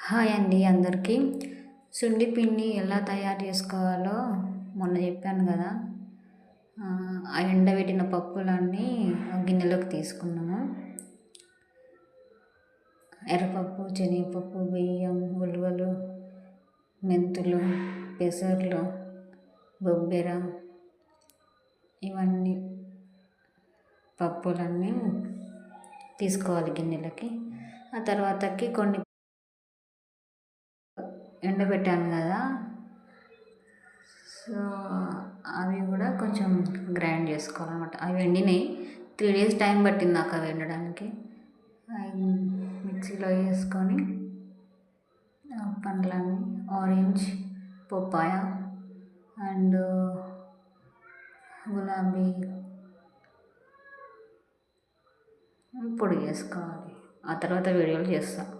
Hi అండి అందరికీ. సుండి పిండి ఎలా తయారు చేసుకోవాలో మొన్న చెప్పాను కదా. ఆ ఎండబెట్టిన పప్పులన్నీ గిన్నెలోకి తీసుకున్నాము. ఎర్రపప్పు, శనగపప్పు, బియ్యం, ఉలువలు, మెంతులు, పెసర్లు, బొబ్బెర, ఇవన్నీ పప్పులన్నీ తీసుకోవాలి గిన్నెలకి. ఆ తర్వాతకి కొన్ని ఎండబెట్టాను కదా, సో అవి కూడా కొంచెం గ్రైండ్ చేసుకోవాలన్నమాట. అవి ఎండినాయి. 3 days టైం పట్టింది నాకు అవి ఎండడానికి. అవి మిక్సీలో వేసుకొని పండ్లన్నీ ఆరెంజ్, పప్పాయ అండ్ గులాబీ పొడి చేసుకోవాలి. ఆ తర్వాత వీడియోలు చేస్తాను.